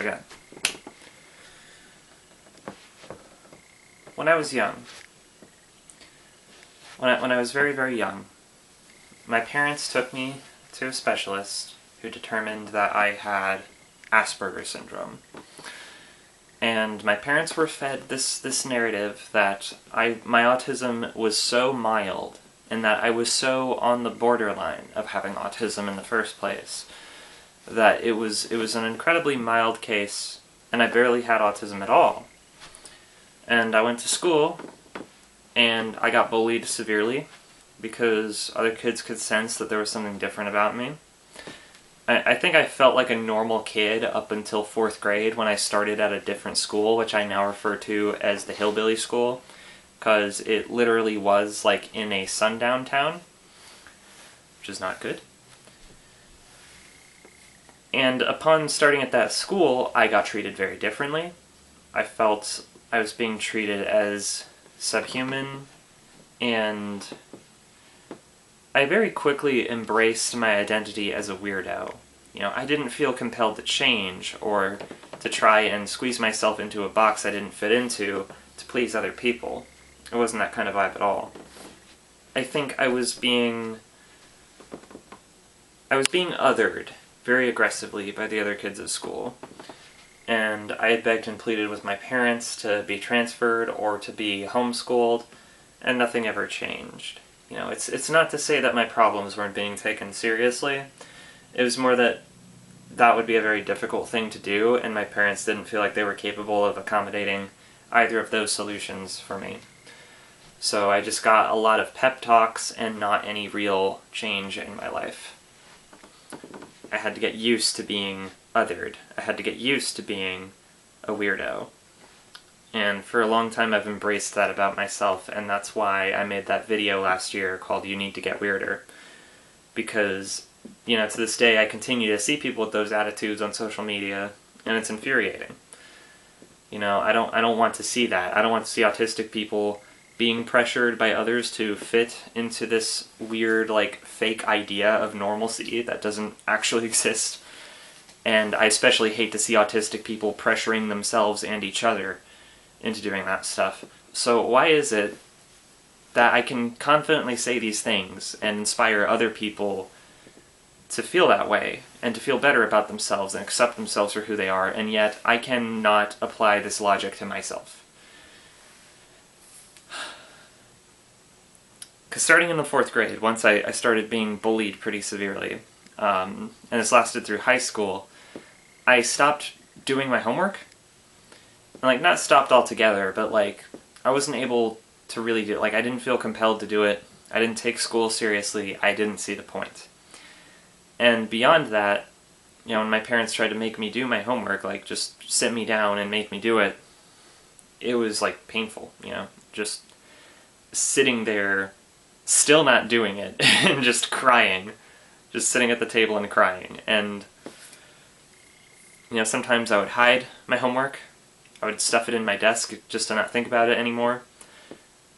Okay. When I was young, when I was very, very young, my parents took me to a specialist who determined that I had Asperger's syndrome. And my parents were fed this narrative that my autism was so mild and that I was so on the borderline of having autism in the first place that it was an incredibly mild case and I barely had autism at all. And I went to school and I got bullied severely because other kids could sense that there was something different about me. I think I felt like a normal kid up until 4th grade when I started at a different school, which I now refer to as the hillbilly school, because it literally was like in a sundown town, which is not good. And upon starting at that school, I got treated very differently. I felt I was being treated as subhuman, and I very quickly embraced my identity as a weirdo. You know, I didn't feel compelled to change or to try and squeeze myself into a box I didn't fit into to please other people. It wasn't that kind of vibe at all. I think I was being othered very aggressively by the other kids at school. And I had begged and pleaded with my parents to be transferred or to be homeschooled, and nothing ever changed. You know, it's not to say that my problems weren't being taken seriously. It was more that that would be a very difficult thing to do, and my parents didn't feel like they were capable of accommodating either of those solutions for me. So I just got a lot of pep talks and not any real change in my life. I had to get used to being othered. I had to get used to being a weirdo. And for a long time I've embraced that about myself, and that's why I made that video last year called You Need to Get Weirder. Because, you know, to this day I continue to see people with those attitudes on social media, and it's infuriating. You know, I don't want to see that. I don't want to see autistic people being pressured by others to fit into this weird, like, fake idea of normalcy that doesn't actually exist. And I especially hate to see autistic people pressuring themselves and each other into doing that stuff. So why is it that I can confidently say these things and inspire other people to feel that way and to feel better about themselves and accept themselves for who they are, and yet I cannot apply this logic to myself? Because starting in the 4th grade, once I started being bullied pretty severely, and this lasted through high school, I stopped doing my homework. Like, not stopped altogether, but like, I wasn't able to really do it. Like, I didn't feel compelled to do it. I didn't take school seriously. I didn't see the point. And beyond that, you know, when my parents tried to make me do my homework, like, just sit me down and make me do it, it was, like, painful, you know? Just sitting there, still not doing it, and just crying. Just sitting at the table and crying. And, you know, sometimes I would hide my homework. I would stuff it in my desk just to not think about it anymore.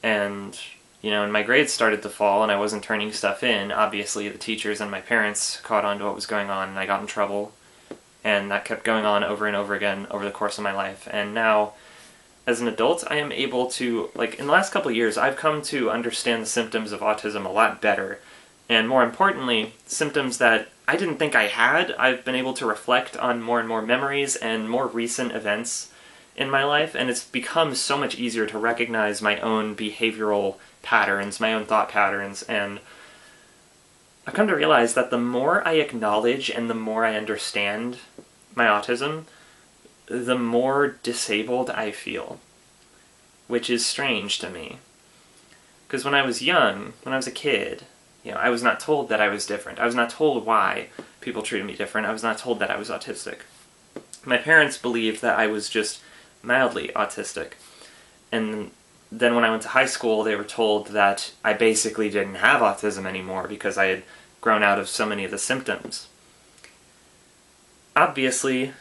And, you know, when my grades started to fall and I wasn't turning stuff in, obviously the teachers and my parents caught on to what was going on, and I got in trouble. And that kept going on over and over again over the course of my life. And now, as an adult, I am able to, like, in the last couple of years, I've come to understand the symptoms of autism a lot better. And more importantly, symptoms that I didn't think I had. I've been able to reflect on more and more memories and more recent events in my life, and it's become so much easier to recognize my own behavioral patterns, my own thought patterns, and I've come to realize that the more I acknowledge and the more I understand my autism, the more disabled I feel, which is strange to me. Because when I was young, when I was a kid, you know, I was not told that I was different. I was not told why people treated me different. I was not told that I was autistic. My parents believed that I was just mildly autistic. And then when I went to high school, they were told that I basically didn't have autism anymore because I had grown out of so many of the symptoms. Obviously,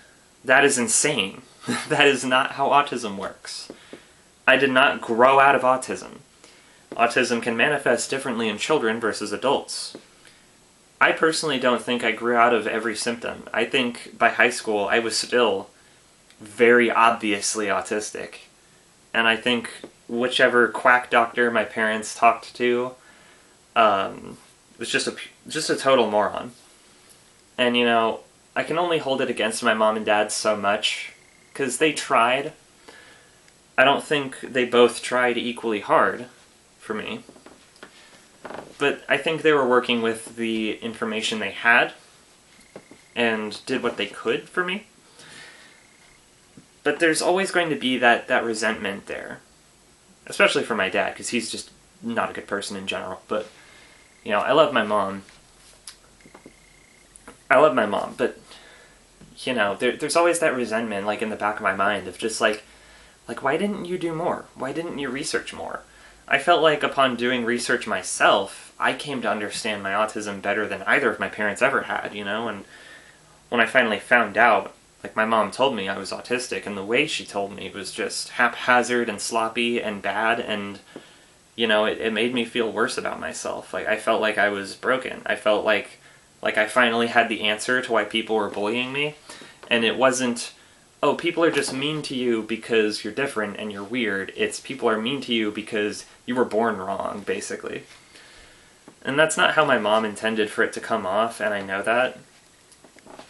that is insane. That is not how autism works. I did not grow out of autism. Autism can manifest differently in children versus adults. I personally don't think I grew out of every symptom. I think by high school I was still very obviously autistic. And I think whichever quack doctor my parents talked to was just a total moron. And, you know, I can only hold it against my mom and dad so much, because they tried. I don't think they both tried equally hard for me. But I think they were working with the information they had and did what they could for me. But there's always going to be that resentment there. Especially for my dad, because he's just not a good person in general. But, you know, I love my mom, but, you know, there's always that resentment, like, in the back of my mind of just, like, why didn't you do more? Why didn't you research more? I felt like upon doing research myself, I came to understand my autism better than either of my parents ever had, you know? And when I finally found out, like, my mom told me I was autistic, and the way she told me was just haphazard and sloppy and bad, and, you know, it made me feel worse about myself. Like, I felt like I was broken. I felt like I finally had the answer to why people were bullying me, and it wasn't, oh, people are just mean to you because you're different and you're weird. It's people are mean to you because you were born wrong, basically. And that's not how my mom intended for it to come off, and I know that.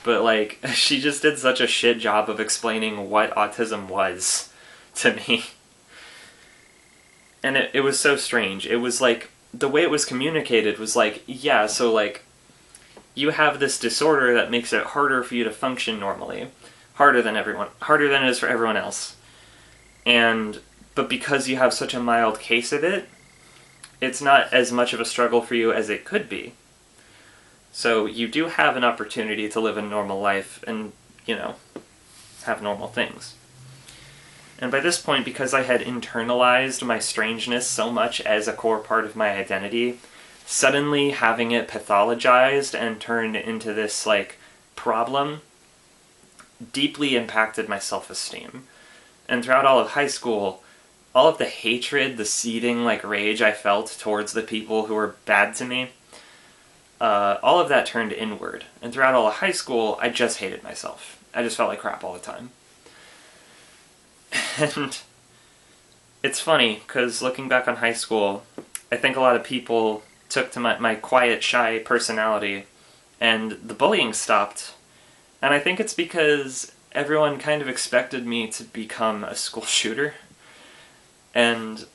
But, like, she just did such a shit job of explaining what autism was to me. And it was so strange. It was like, the way it was communicated was like, yeah, so, like, you have this disorder that makes it harder for you to function normally. Harder than it is for everyone else. But because you have such a mild case of it, it's not as much of a struggle for you as it could be. So you do have an opportunity to live a normal life and, you know, have normal things. And by this point, because I had internalized my strangeness so much as a core part of my identity, suddenly having it pathologized and turned into this, like, problem deeply impacted my self-esteem. And throughout all of high school, all of the hatred, the seething, like, rage I felt towards the people who were bad to me, all of that turned inward. And throughout all of high school, I just hated myself. I just felt like crap all the time. And it's funny, because looking back on high school, I think a lot of people took to my quiet, shy personality, and the bullying stopped. And I think it's because everyone kind of expected me to become a school shooter. And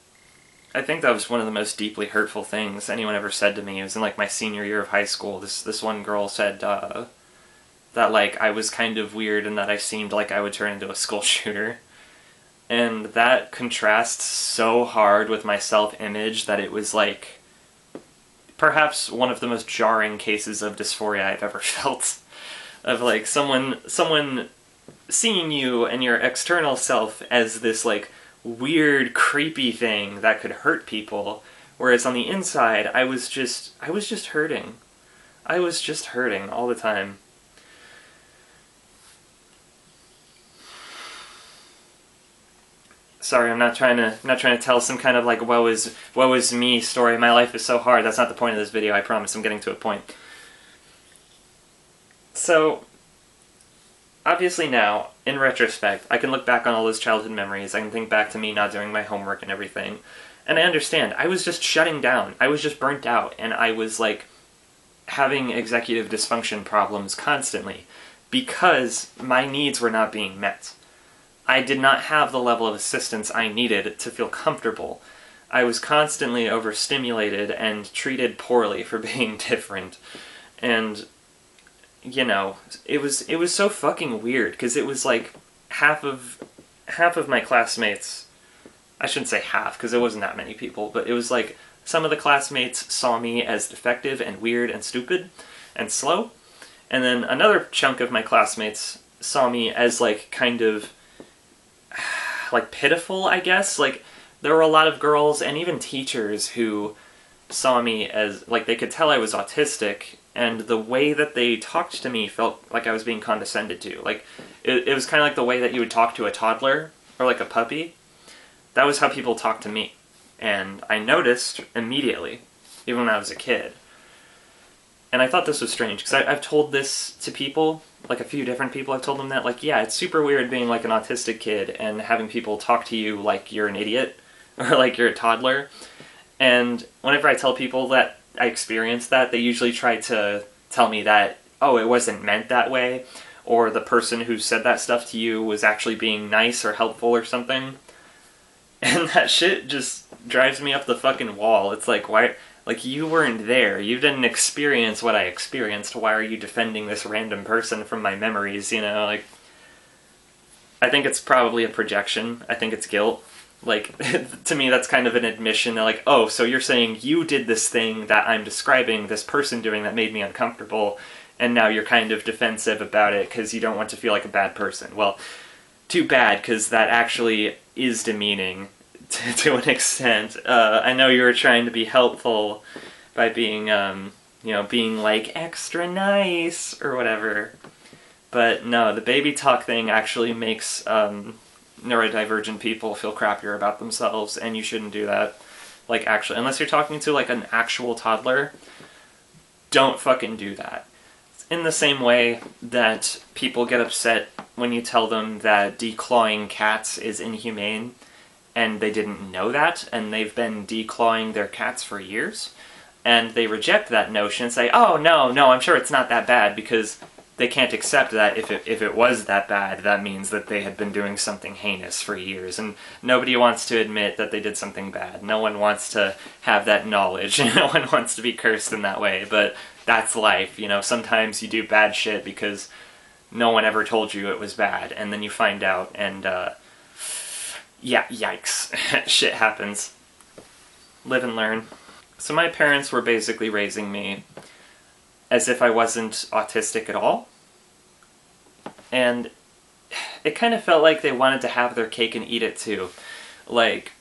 I think that was one of the most deeply hurtful things anyone ever said to me. It was in, like, my senior year of high school. This one girl said that, like, I was kind of weird and that I seemed like I would turn into a school shooter. And that contrasts so hard with my self-image that it was, like, perhaps one of the most jarring cases of dysphoria I've ever felt. Of, like, someone seeing you and your external self as this, like, weird, creepy thing that could hurt people, whereas on the inside, I was just hurting. I was just hurting all the time. Sorry, I'm not trying to tell some kind of, like, woe is me story. My life is so hard. That's not the point of this video. I promise. I'm getting to a point. So, obviously now, in retrospect, I can look back on all those childhood memories. I can think back to me not doing my homework and everything. And I understand. I was just shutting down. I was just burnt out. And I was, like, having executive dysfunction problems constantly because my needs were not being met. I did not have the level of assistance I needed to feel comfortable. I was constantly overstimulated and treated poorly for being different. And, you know, it was so fucking weird, because it was like half of my classmates, I shouldn't say half, because it wasn't that many people, but it was like some of the classmates saw me as defective and weird and stupid and slow, and then another chunk of my classmates saw me as, like, kind of, like, pitiful, I guess. Like, there were a lot of girls and even teachers who saw me as, like, they could tell I was autistic, and the way that they talked to me felt like I was being condescended to. Like, it was kind of like the way that you would talk to a toddler, or like a puppy. That was how people talked to me. And I noticed immediately, even when I was a kid. And I thought this was strange, because I've told this to people, like a few different people I've told them that, like, yeah, it's super weird being like an autistic kid and having people talk to you like you're an idiot or like you're a toddler. And whenever I tell people that I experienced that, they usually try to tell me that, oh, it wasn't meant that way, or the person who said that stuff to you was actually being nice or helpful or something. And that shit just drives me up the fucking wall. It's like, why? Like, you weren't there. You didn't experience what I experienced. Why are you defending this random person from my memories, you know? Like, I think it's probably a projection. I think it's guilt. Like, to me, that's kind of an admission that, like, oh, so you're saying you did this thing that I'm describing this person doing that made me uncomfortable, and now you're kind of defensive about it because you don't want to feel like a bad person. Well, too bad, because that actually is demeaning to an extent. I know you were trying to be helpful by being, being like extra nice or whatever. But no, the baby talk thing actually makes neurodivergent people feel crappier about themselves, and you shouldn't do that. Like, actually, unless you're talking to like an actual toddler, don't fucking do that. In the same way that people get upset when you tell them that declawing cats is inhumane, and they didn't know that, and they've been declawing their cats for years, and they reject that notion and say, oh, no, I'm sure it's not that bad, because they can't accept that if it was that bad, that means that they had been doing something heinous for years, and nobody wants to admit that they did something bad. No one wants to have that knowledge. No one wants to be cursed in that way, but that's life, you know. Sometimes you do bad shit because no one ever told you it was bad, and then you find out, and yeah, yikes. Shit happens. Live and learn. So my parents were basically raising me as if I wasn't autistic at all. And it kind of felt like they wanted to have their cake and eat it too. Like,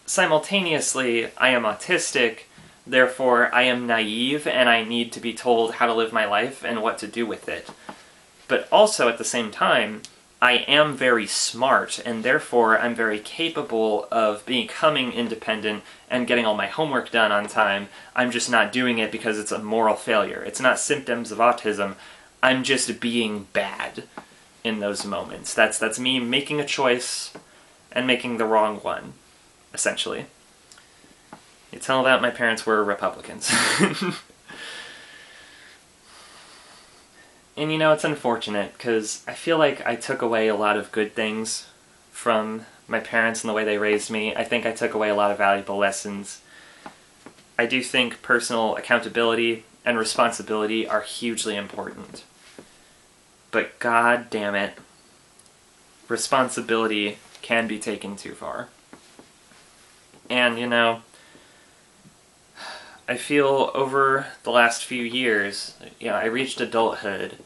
simultaneously, I am autistic, therefore I am naive and I need to be told how to live my life and what to do with it. But also at the same time, I am very smart, and therefore I'm very capable of becoming independent and getting all my homework done on time. I'm just not doing it because it's a moral failure. It's not symptoms of autism. I'm just being bad in those moments. That's me making a choice and making the wrong one, essentially. You tell that my parents were Republicans. And you know, it's unfortunate, because I feel like I took away a lot of good things from my parents and the way they raised me. I think I took away a lot of valuable lessons. I do think personal accountability and responsibility are hugely important. But god damn it, responsibility can be taken too far. And, you know, I feel over the last few years, you know, I reached adulthood,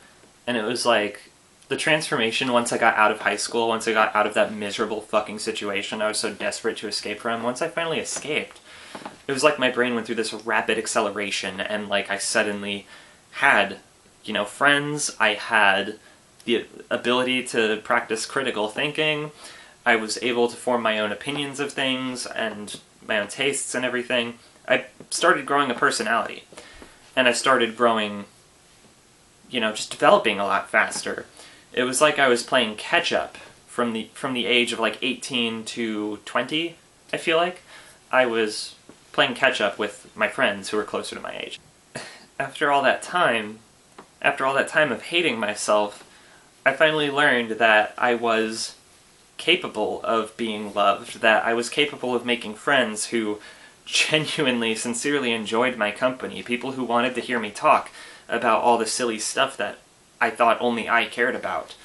and it was like, the transformation once I got out of high school, once I got out of that miserable fucking situation I was so desperate to escape from, once I finally escaped, it was like my brain went through this rapid acceleration, and like I suddenly had, you know, friends, I had the ability to practice critical thinking, I was able to form my own opinions of things, and my own tastes and everything. I started growing a personality, and I started growing, you know, just developing a lot faster. It was like I was playing catch-up from the age of like 18 to 20, I feel like. I was playing catch-up with my friends who were closer to my age. After all that time of hating myself, I finally learned that I was capable of being loved, that I was capable of making friends who genuinely, sincerely enjoyed my company, people who wanted to hear me talk about all the silly stuff that I thought only I cared about.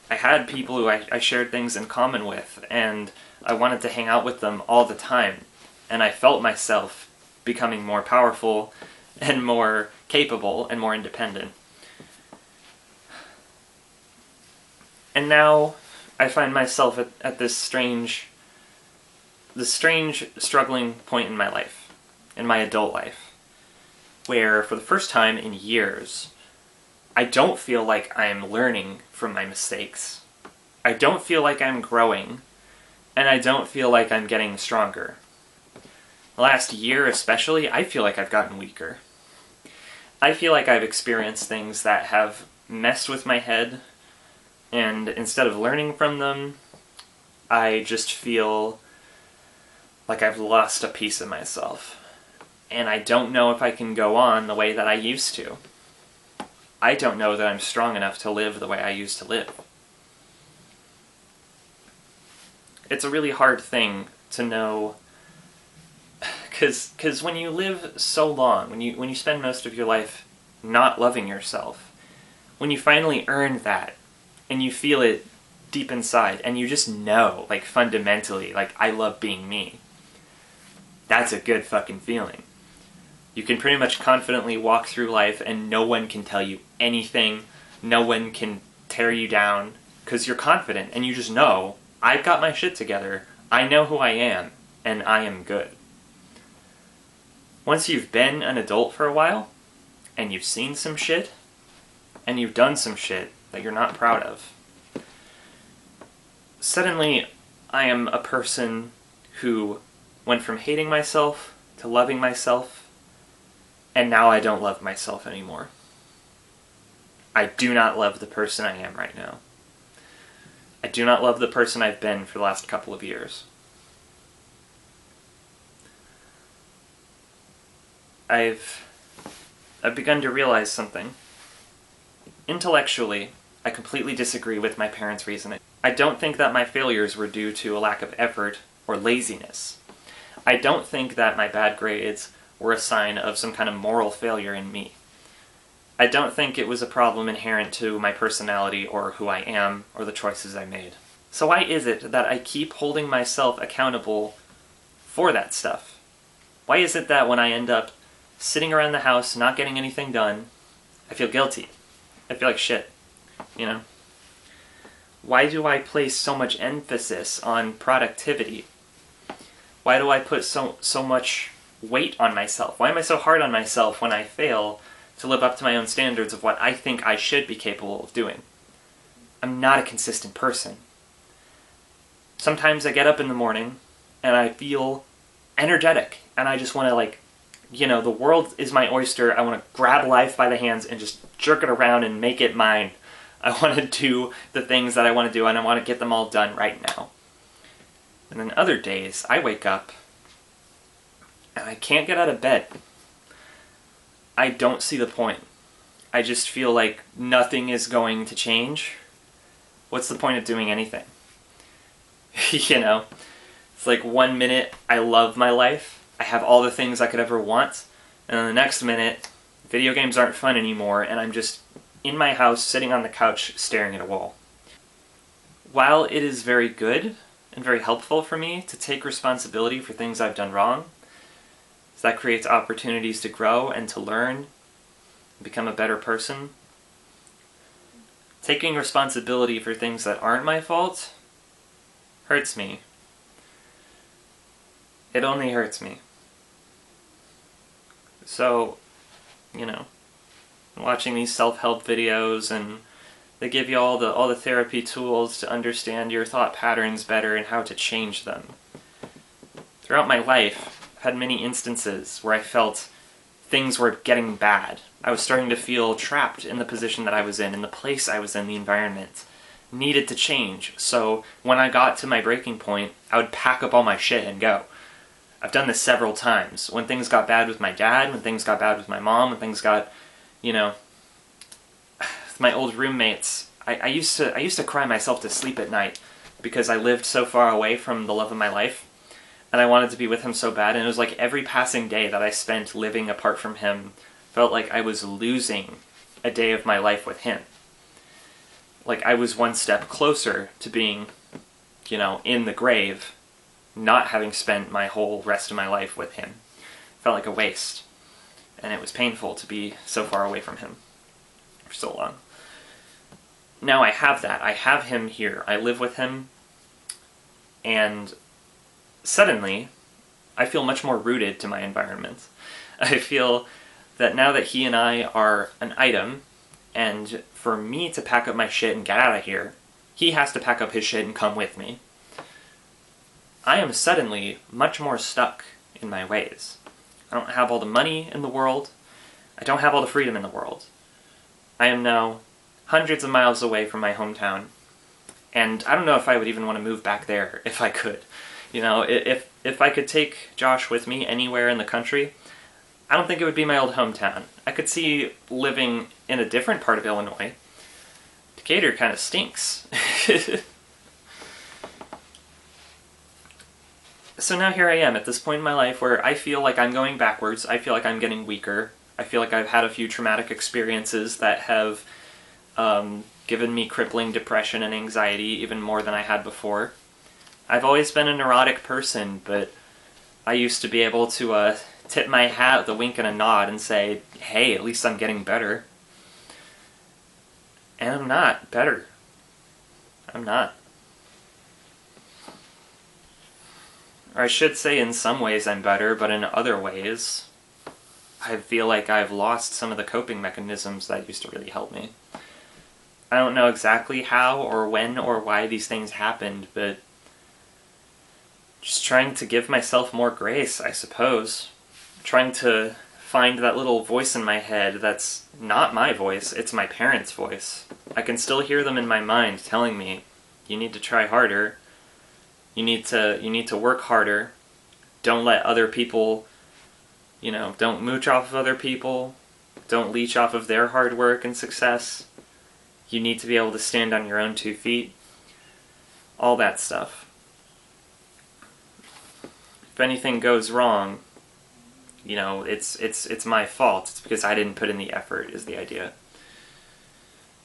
I had people who I shared things in common with, and I wanted to hang out with them all the time, and I felt myself becoming more powerful and more capable and more independent. And now I find myself at this strange struggling point in my life, in my adult life, where for the first time in years, I don't feel like I'm learning from my mistakes. I don't feel like I'm growing, and I don't feel like I'm getting stronger. The last year especially, I feel like I've gotten weaker. I feel like I've experienced things that have messed with my head, and instead of learning from them, I just feel like I've lost a piece of myself. And I don't know if I can go on the way that I used to. I don't know that I'm strong enough to live the way I used to live. It's a really hard thing to know, because when you live so long, when you spend most of your life not loving yourself, when you finally earn that, and you feel it deep inside, and you just know, like, fundamentally, like, I love being me, that's a good fucking feeling. You can pretty much confidently walk through life and no one can tell you anything, no one can tear you down, because you're confident and you just know, I've got my shit together, I know who I am, and I am good. Once you've been an adult for a while, and you've seen some shit, and you've done some shit that you're not proud of, suddenly I am a person who went from hating myself to loving myself, and now I don't love myself anymore. I do not love the person I am right now. I do not love the person I've been for the last couple of years. I've begun to realize something. Intellectually, I completely disagree with my parents' reasoning. I don't think that my failures were due to a lack of effort or laziness. I don't think that my bad grades were a sign of some kind of moral failure in me. I don't think it was a problem inherent to my personality or who I am or the choices I made. So why is it that I keep holding myself accountable for that stuff? Why is it that when I end up sitting around the house not getting anything done, I feel guilty? I feel like shit, you know? Why do I place so much emphasis on productivity? Why do I put so much weight on myself? Why am I so hard on myself when I fail to live up to my own standards of what I think I should be capable of doing? I'm not a consistent person. Sometimes I get up in the morning and I feel energetic and I just want to, like, you know, the world is my oyster. I want to grab life by the hands and just jerk it around and make it mine. I want to do the things that I want to do and I want to get them all done right now. And then other days I wake up and I can't get out of bed. I don't see the point. I just feel like nothing is going to change. What's the point of doing anything? You know? It's like 1 minute I love my life, I have all the things I could ever want, and then the next minute, video games aren't fun anymore, and I'm just in my house sitting on the couch staring at a wall. While it is very good and very helpful for me to take responsibility for things I've done wrong, that creates opportunities to grow and to learn, and become a better person. Taking responsibility for things that aren't my fault hurts me. It only hurts me. So, you know, watching these self-help videos, and they give you all the therapy tools to understand your thought patterns better and how to change them. Throughout my life, I've had many instances where I felt things were getting bad. I was starting to feel trapped in the position that I was in the place I was in, the environment. Needed to change. So when I got to my breaking point, I would pack up all my shit and go. I've done this several times. When things got bad with my dad, when things got bad with my mom, when things got, you know, with my old roommates, I used to cry myself to sleep at night because I lived so far away from the love of my life. And I wanted to be with him so bad, and it was like every passing day that I spent living apart from him felt like I was losing a day of my life with him. Like I was one step closer to being, you know, in the grave, not having spent my whole rest of my life with him. It felt like a waste. And it was painful to be so far away from him for so long. Now I have that. I have him here. I live with him, and suddenly, I feel much more rooted to my environment. I feel that now that he and I are an item, and for me to pack up my shit and get out of here, he has to pack up his shit and come with me. I am suddenly much more stuck in my ways. I don't have all the money in the world. I don't have all the freedom in the world. I am now hundreds of miles away from my hometown, and I don't know if I would even want to move back there if I could. You know, if I could take Josh with me anywhere in the country, I don't think it would be my old hometown. I could see living in a different part of Illinois. Decatur kind of stinks. So now here I am at this point in my life where I feel like I'm going backwards. I feel like I'm getting weaker. I feel like I've had a few traumatic experiences that have given me crippling depression and anxiety even more than I had before. I've always been a neurotic person, but I used to be able to tip my hat with a wink and a nod and say, hey, at least I'm getting better. And I'm not better. I'm not. Or I should say in some ways I'm better, but in other ways I feel like I've lost some of the coping mechanisms that used to really help me. I don't know exactly how or when or why these things happened, but just trying to give myself more grace, I suppose. Trying to find that little voice in my head that's not my voice, it's my parents' voice. I can still hear them in my mind telling me, you need to try harder, you need to work harder, don't let other people, don't mooch off of other people, don't leech off of their hard work and success, you need to be able to stand on your own 2 feet, all that stuff. If anything goes wrong, it's my fault. It's because I didn't put in the effort, is the idea.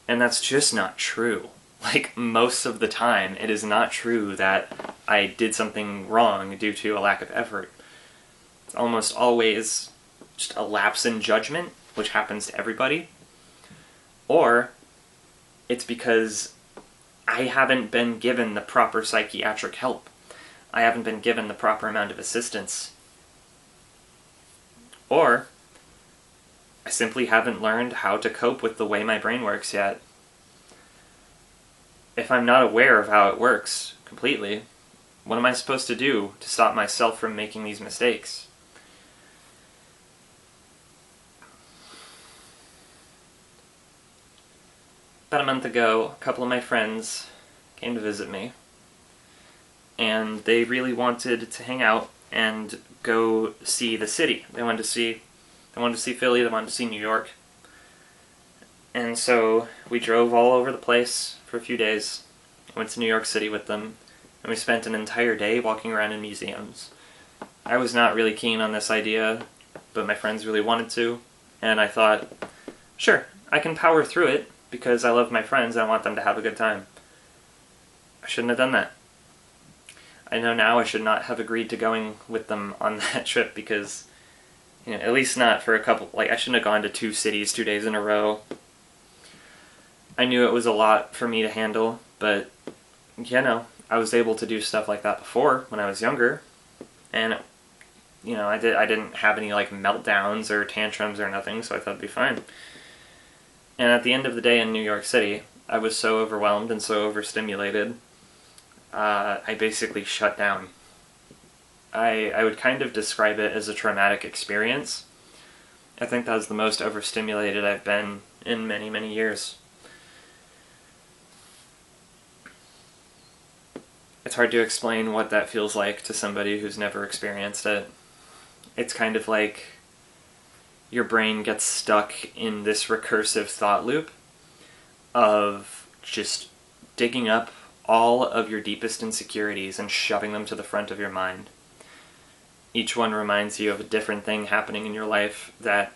And that's just not true. Like, most of the time, it is not true that I did something wrong due to a lack of effort. It's almost always just a lapse in judgment, which happens to everybody. Or it's because I haven't been given the proper psychiatric help. I haven't been given the proper amount of assistance. Or I simply haven't learned how to cope with the way my brain works yet. If I'm not aware of how it works completely, what am I supposed to do to stop myself from making these mistakes? About a month ago, a couple of my friends came to visit me, and they really wanted to hang out and go see the city. They wanted to see Philly, they wanted to see New York. And so we drove all over the place for a few days. I went to New York City with them, and we spent an entire day walking around in museums. I was not really keen on this idea, but my friends really wanted to, and I thought, sure, I can power through it because I love my friends and I want them to have a good time. I shouldn't have done that. I know now I should not have agreed to going with them on that trip because, at least not for a couple, I shouldn't have gone to 2 cities 2 days in a row. I knew it was a lot for me to handle, but, I was able to do stuff like that before when I was younger, and, I didn't have any, meltdowns or tantrums or nothing, so I thought it'd be fine. And at the end of the day in New York City, I was so overwhelmed and so overstimulated, I basically shut down. I would kind of describe it as a traumatic experience. I think that was the most overstimulated I've been in many, many years. It's hard to explain what that feels like to somebody who's never experienced it. It's kind of like your brain gets stuck in this recursive thought loop of just digging up all of your deepest insecurities and shoving them to the front of your mind. Each one reminds you of a different thing happening in your life that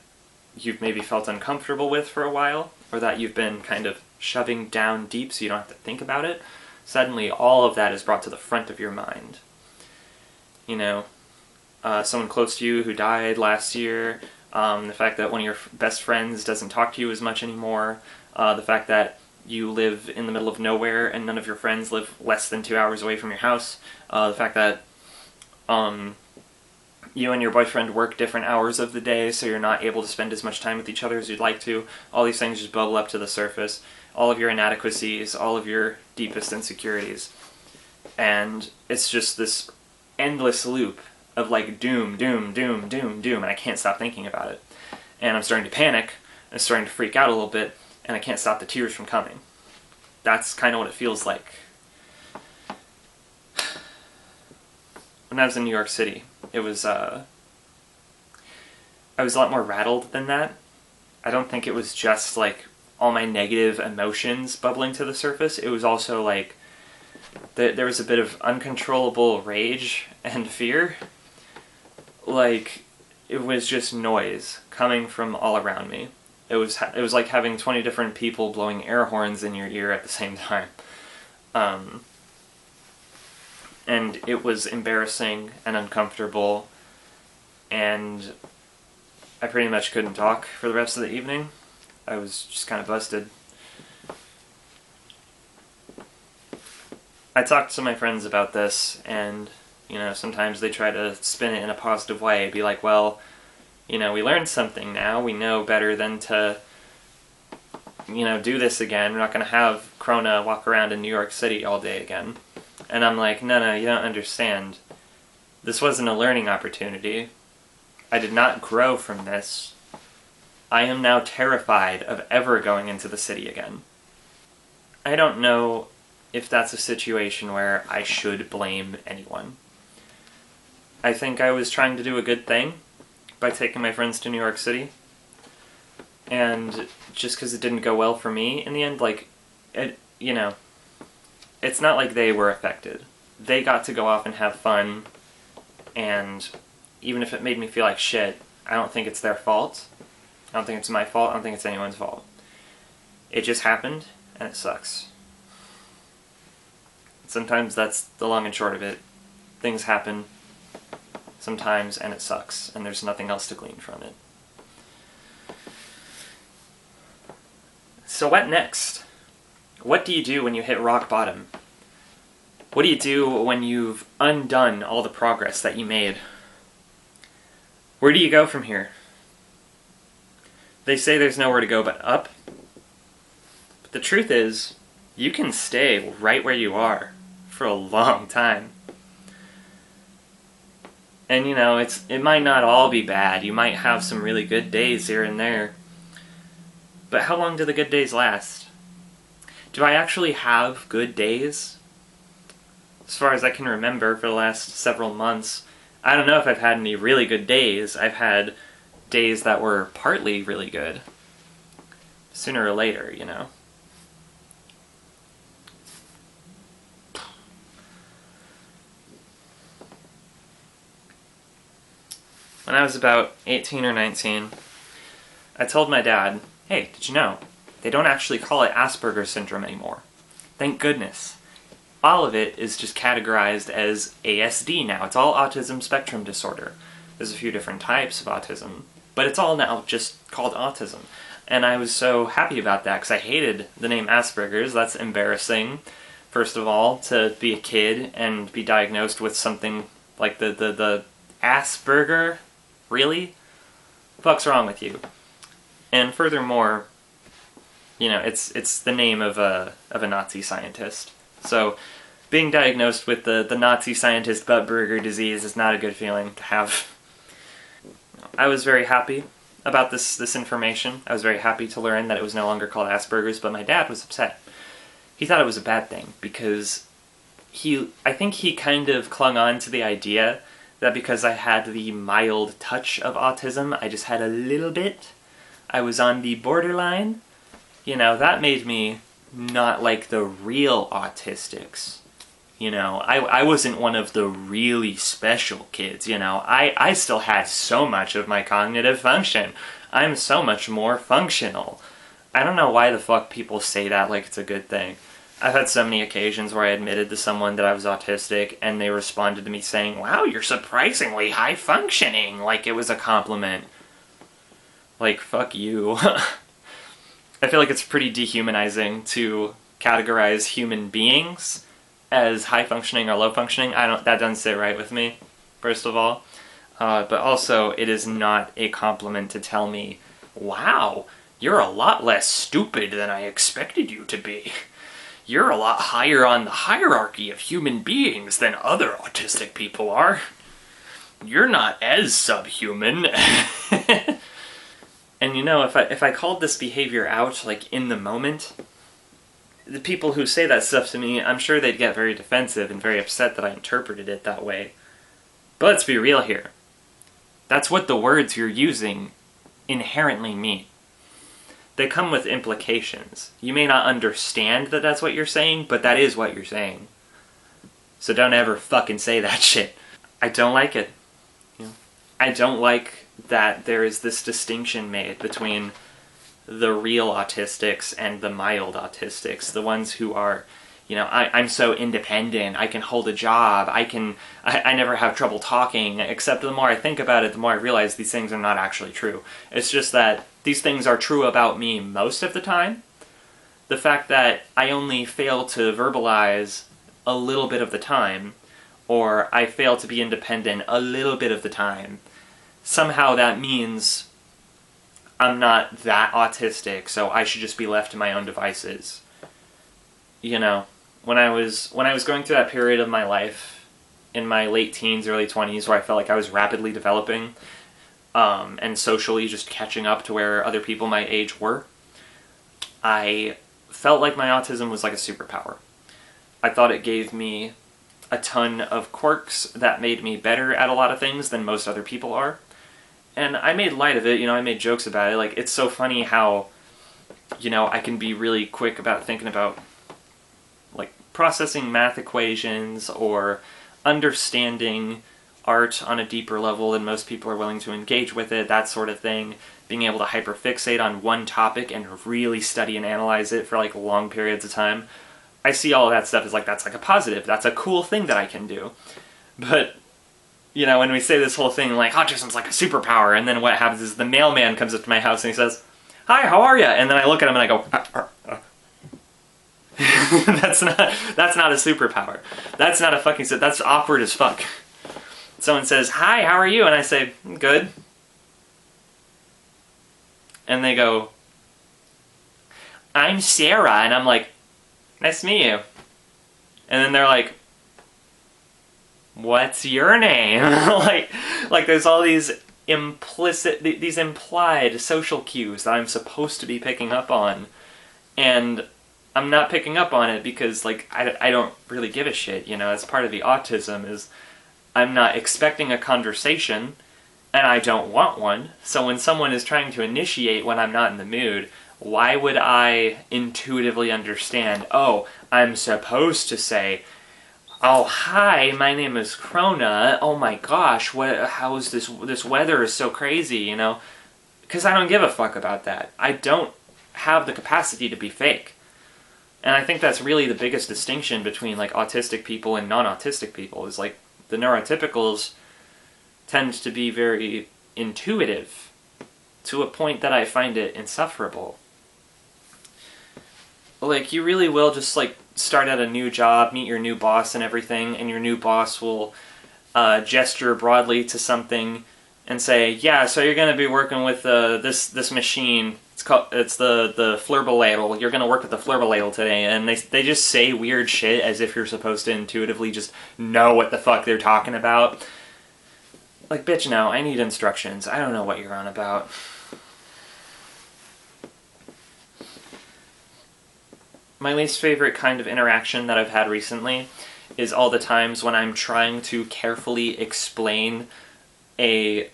you've maybe felt uncomfortable with for a while, or that you've been kind of shoving down deep so you don't have to think about it. Suddenly, all of that is brought to the front of your mind. Someone close to you who died last year, the fact that one of your best friends doesn't talk to you as much anymore, the fact that you live in the middle of nowhere and none of your friends live less than 2 hours away from your house, the fact that you and your boyfriend work different hours of the day so you're not able to spend as much time with each other as you'd like to. All these things just bubble up to the surface. All of your inadequacies, all of your deepest insecurities. And it's just this endless loop of doom, doom, doom, doom, doom, and I can't stop thinking about it. and I'm starting to panic, and starting to freak out a little bit, and I can't stop the tears from coming. That's kind of what it feels like. When I was in New York City, it was, I was a lot more rattled than that. I don't think it was just, like, all my negative emotions bubbling to the surface. It was also, like, there was a bit of uncontrollable rage and fear. Like, it was just noise coming from all around me. It was like having 20 different people blowing air horns in your ear at the same time. And it was embarrassing and uncomfortable, and I pretty much couldn't talk for the rest of the evening. I was just kind of busted. I talked to my friends about this, and, sometimes they try to spin it in a positive way, be like, well, we learned something now, we know better than to, do this again, we're not going to have Krona walk around in New York City all day again. And I'm like, no, you don't understand. This wasn't a learning opportunity. I did not grow from this. I am now terrified of ever going into the city again. I don't know if that's a situation where I should blame anyone. I think I was trying to do a good thing by taking my friends to New York City. And just because it didn't go well for me in the end, it's not like they were affected. They got to go off and have fun, and even if it made me feel like shit, I don't think it's their fault. I don't think it's my fault. I don't think it's anyone's fault. It just happened, and it sucks. Sometimes that's the long and short of it. Things happen sometimes, and it sucks, and there's nothing else to glean from it. So what next? What do you do when you hit rock bottom? What do you do when you've undone all the progress that you made? Where do you go from here? They say there's nowhere to go but up. But the truth is, you can stay right where you are for a long time. And it might not all be bad. You might have some really good days here and there. But how long do the good days last? Do I actually have good days? As far as I can remember for the last several months, I don't know if I've had any really good days. I've had days that were partly really good. Sooner or later, When I was about 18 or 19, I told my dad, hey, did you know, they don't actually call it Asperger's syndrome anymore. Thank goodness. All of it is just categorized as ASD now. It's all autism spectrum disorder. There's a few different types of autism, but it's all now just called autism. And I was so happy about that because I hated the name Asperger's. That's embarrassing, first of all, to be a kid and be diagnosed with something like the Asperger. Really? What the fuck's wrong with you? And furthermore, it's the name of a Nazi scientist. So, being diagnosed with the Nazi scientist Buttburger disease is not a good feeling to have. I was very happy about this information. I was very happy to learn that it was no longer called Asperger's, but my dad was upset. He thought it was a bad thing, because I think he kind of clung on to the idea that because I had the mild touch of autism, I just had a little bit, I was on the borderline, that made me not like the real autistics. I wasn't one of the really special kids, I still had so much of my cognitive function. I'm so much more functional. I don't know why the fuck people say that like it's a good thing. I've had so many occasions where I admitted to someone that I was autistic, and they responded to me saying, wow, you're surprisingly high-functioning, like it was a compliment. Like, fuck you. I feel like it's pretty dehumanizing to categorize human beings as high-functioning or low-functioning. That doesn't sit right with me, first of all. But also, it is not a compliment to tell me, wow, you're a lot less stupid than I expected you to be. You're a lot higher on the hierarchy of human beings than other autistic people are. You're not as subhuman. And you know, if I called this behavior out, like, in the moment, the people who say that stuff to me, I'm sure they'd get very defensive and very upset that I interpreted it that way. But let's be real here. That's what the words you're using inherently mean. They come with implications. You may not understand that that's what you're saying, but that is what you're saying. So don't ever fucking say that shit. I don't like it. You know? I don't like that there is this distinction made between the real autistics and the mild autistics. The ones who are, you know, I'm so independent, I can hold a job, I never have trouble talking, except the more I think about it, the more I realize these things are not actually true. It's just that these things are true about me most of the time. The fact that I only fail to verbalize a little bit of the time, or I fail to be independent a little bit of the time, somehow that means I'm not that autistic, so I should just be left to my own devices. You know, when I was going through that period of my life, in my late teens, early 20s, where I felt like I was rapidly developing, and socially just catching up to where other people my age were, I felt like my autism was like a superpower. I thought it gave me a ton of quirks that made me better at a lot of things than most other people are. And I made light of it, you know, I made jokes about it. Like, it's so funny how, you know, I can be really quick about thinking about, like, processing math equations or understanding art on a deeper level than most people are willing to engage with it, that sort of thing. Being able to hyperfixate on one topic and really study and analyze it for, like, long periods of time. I see all of that stuff as, like, that's, like, a positive. That's a cool thing that I can do. But, you know, when we say this whole thing, like, autism's like a superpower, and then what happens is the mailman comes up to my house and he says, "Hi, how are you?" And then I look at him and I go, That's not a superpower. That's not a fucking... That's awkward as fuck. Someone says, "Hi, how are you?" And I say, "Good." And they go, "I'm Sarah." And I'm like, "Nice to meet you." And then they're like, "What's your name?" like there's all these these implied social cues that I'm supposed to be picking up on, and I'm not picking up on it because, like, I don't really give a shit, you know. That's part of the autism, is I'm not expecting a conversation, and I don't want one. So when someone is trying to initiate when I'm not in the mood, why would I intuitively understand, oh, I'm supposed to say, "Oh, hi, my name is Krona. Oh my gosh, how is this weather is so crazy," you know? Because I don't give a fuck about that. I don't have the capacity to be fake. And I think that's really the biggest distinction between, like, autistic people and non-autistic people, is, like, the neurotypicals tend to be very intuitive to a point that I find it insufferable. Like, you really will just, like, start at a new job, meet your new boss and everything, and your new boss will gesture broadly to something and say, "Yeah, so you're going to be working with this machine. It's the flurbaladle. You're going to work with the flurbaladle today." And they just say weird shit as if you're supposed to intuitively just know what the fuck they're talking about. Like, bitch, no, I need instructions. I don't know what you're on about. My least favorite kind of interaction that I've had recently is all the times when I'm trying to carefully explain an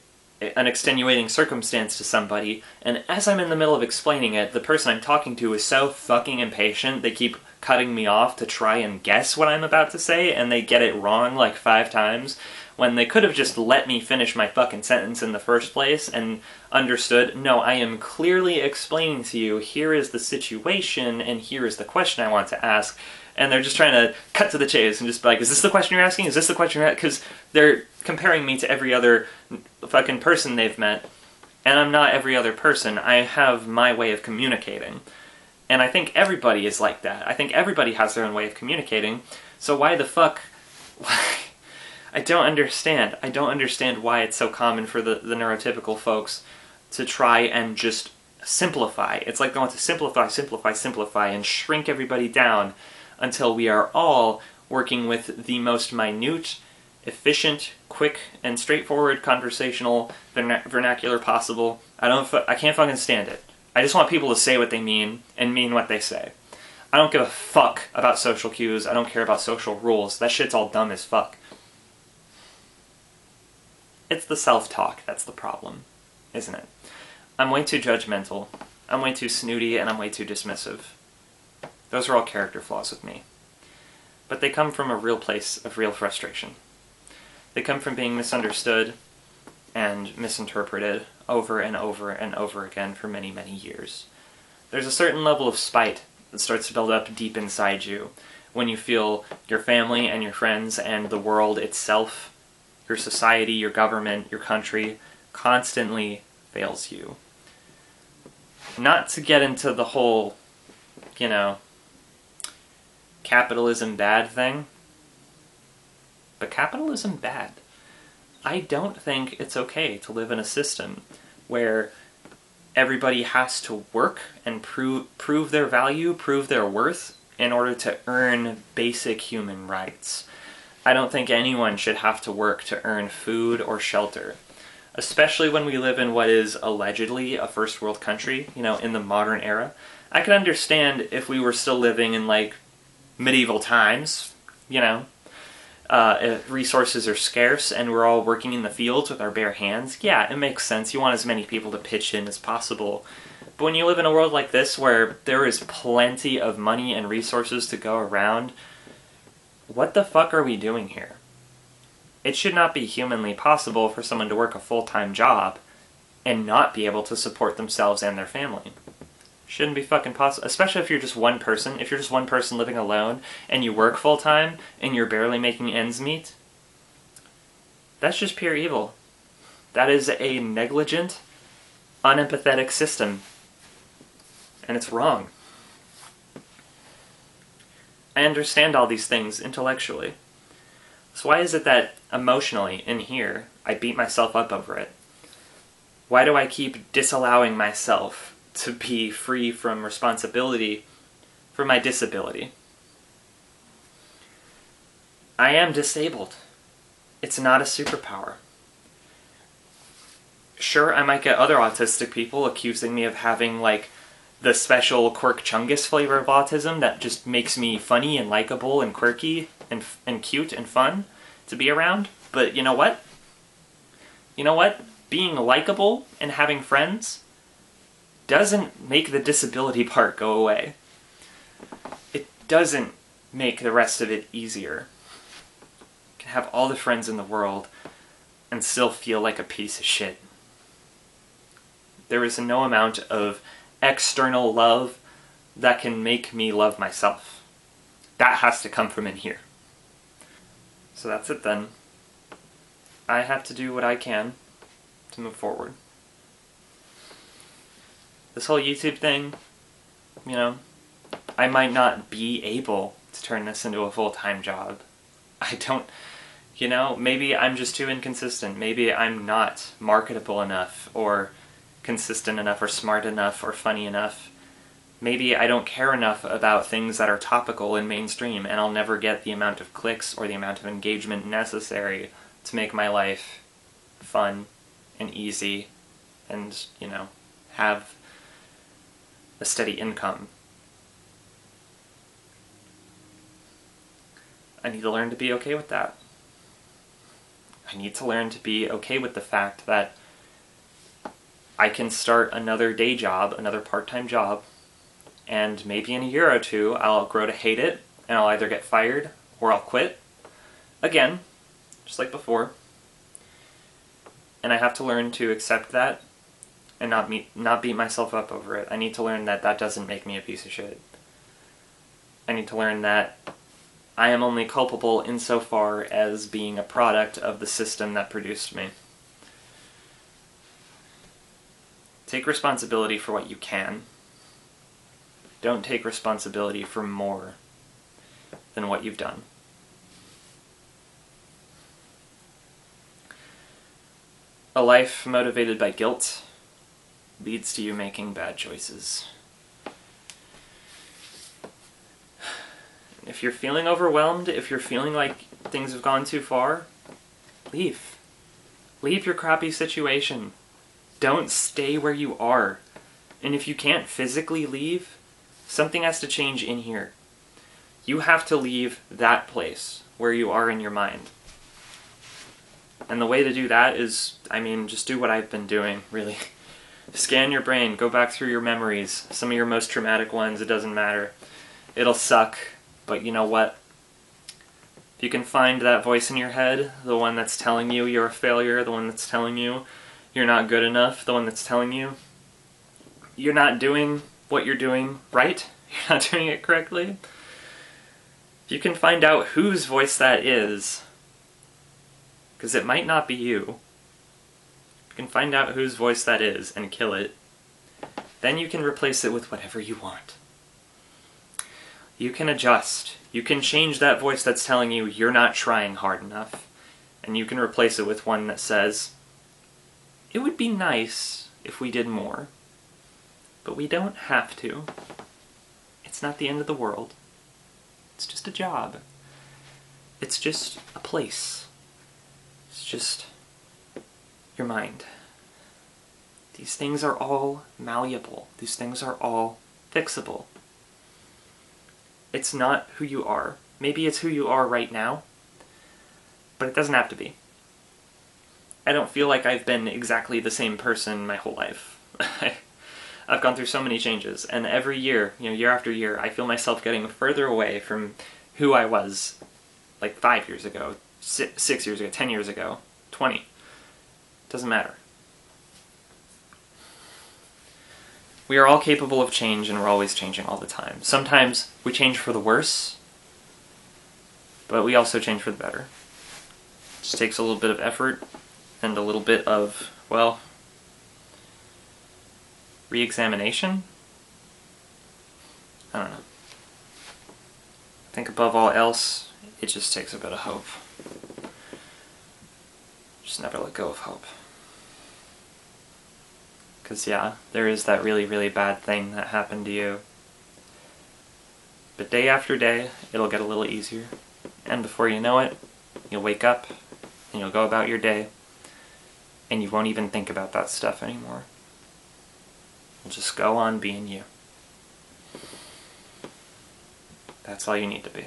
extenuating circumstance to somebody, and as I'm in the middle of explaining it, the person I'm talking to is so fucking impatient, they keep cutting me off to try and guess what I'm about to say, and they get it wrong like 5 times, when they could have just let me finish my fucking sentence in the first place and understood, no, I am clearly explaining to you, here is the situation, and here is the question I want to ask. And they're just trying to cut to the chase and just be like, "Is this the question you're asking? Is this the question you're asking?" Because they're comparing me to every other fucking person they've met. And I'm not every other person. I have my way of communicating. And I think everybody is like that. I think everybody has their own way of communicating. So why the fuck... I don't understand. I don't understand why it's so common for the neurotypical folks to try and just simplify. It's like they want to simplify, and shrink everybody down until we are all working with the most minute efficient, quick, and straightforward conversational vernacular possible. I can't fucking stand it. I just want people to say what they mean and mean what they say. I don't give a fuck about social cues. I don't care about social rules. That shit's all dumb as fuck. It's the self-talk that's the problem, isn't it? I'm way too judgmental. I'm way too snooty, and I'm way too dismissive. Those are all character flaws with me. But they come from a real place of real frustration. They come from being misunderstood and misinterpreted over and over and over again for many, many years. There's a certain level of spite that starts to build up deep inside you when you feel your family and your friends and the world itself, your society, your government, your country, constantly fails you. Not to get into the whole, capitalism bad thing, but capitalism bad. I don't think it's okay to live in a system where everybody has to work and prove their value, prove their worth, in order to earn basic human rights. I don't think anyone should have to work to earn food or shelter, especially when we live in what is allegedly a first world country, in the modern era. I could understand if we were still living in, medieval times, if resources are scarce and we're all working in the fields with our bare hands. Yeah, it makes sense. You want as many people to pitch in as possible. But when you live in a world like this where there is plenty of money and resources to go around, what the fuck are we doing here? It should not be humanly possible for someone to work a full-time job and not be able to support themselves and their family. Shouldn't be fucking possible, especially if you're just one person. If you're just one person living alone and you work full-time and you're barely making ends meet, that's just pure evil. That is a negligent, unempathetic system, and it's wrong. I understand all these things intellectually. So why is it that emotionally, in here, I beat myself up over it? Why do I keep disallowing myself to be free from responsibility for my disability? I am disabled. It's not a superpower. Sure, I might get other autistic people accusing me of having, the special quirk chungus flavor of autism that just makes me funny and likable and quirky and cute and fun to be around. But you know what? Being likable and having friends doesn't make the disability part go away. It doesn't make the rest of it easier. You can have all the friends in the world and still feel like a piece of shit. There is no amount of external love that can make me love myself. That has to come from in here. So that's it then. I have to do what I can to move forward. This whole YouTube thing, I might not be able to turn this into a full-time job. I don't, maybe I'm just too inconsistent. Maybe I'm not marketable enough, or consistent enough, or smart enough, or funny enough. Maybe I don't care enough about things that are topical and mainstream, and I'll never get the amount of clicks or the amount of engagement necessary to make my life fun and easy and, have a steady income. I need to learn to be okay with that. I need to learn to be okay with the fact that I can start another day job, another part-time job, and maybe in a year or two I'll grow to hate it, and I'll either get fired or I'll quit. Again, just like before. And I have to learn to accept that and not beat myself up over it. I need to learn that that doesn't make me a piece of shit. I need to learn that I am only culpable insofar as being a product of the system that produced me. Take responsibility for what you can. Don't take responsibility for more than what you've done. A life motivated by guilt leads to you making bad choices. If you're feeling overwhelmed, if you're feeling like things have gone too far, leave. Leave your crappy situation. Don't stay where you are. And if you can't physically leave, something has to change in here. You have to leave that place where you are in your mind. And the way to do that is, just do what I've been doing, really. Scan your brain, go back through your memories, some of your most traumatic ones, it doesn't matter. It'll suck, but you know what? If you can find that voice in your head, the one that's telling you you're a failure, the one that's telling you you're not good enough, the one that's telling you you're not doing what you're doing right, you're not doing it correctly, if you can find out whose voice that is, because it might not be you, you can find out whose voice that is and kill it, then you can replace it with whatever you want. You can adjust. You can change that voice that's telling you you're not trying hard enough, and you can replace it with one that says, it would be nice if we did more, but we don't have to. It's not the end of the world. It's just a job. It's just a place. It's just your mind. These things are all malleable. These things are all fixable. It's not who you are. Maybe it's who you are right now, but it doesn't have to be. I don't feel like I've been exactly the same person my whole life. I've gone through so many changes, and every year, year after year, I feel myself getting further away from who I was like 5 years ago, 6 years ago, 10 years ago, 20. Doesn't matter. We are all capable of change, and we're always changing all the time. Sometimes we change for the worse, but we also change for the better. It just takes a little bit of effort and a little bit of, re-examination? I don't know. I think above all else, it just takes a bit of hope. Just never let go of hope. Because there is that really, really bad thing that happened to you. But day after day, it'll get a little easier. And before you know it, you'll wake up, and you'll go about your day, and you won't even think about that stuff anymore. You'll just go on being you. That's all you need to be.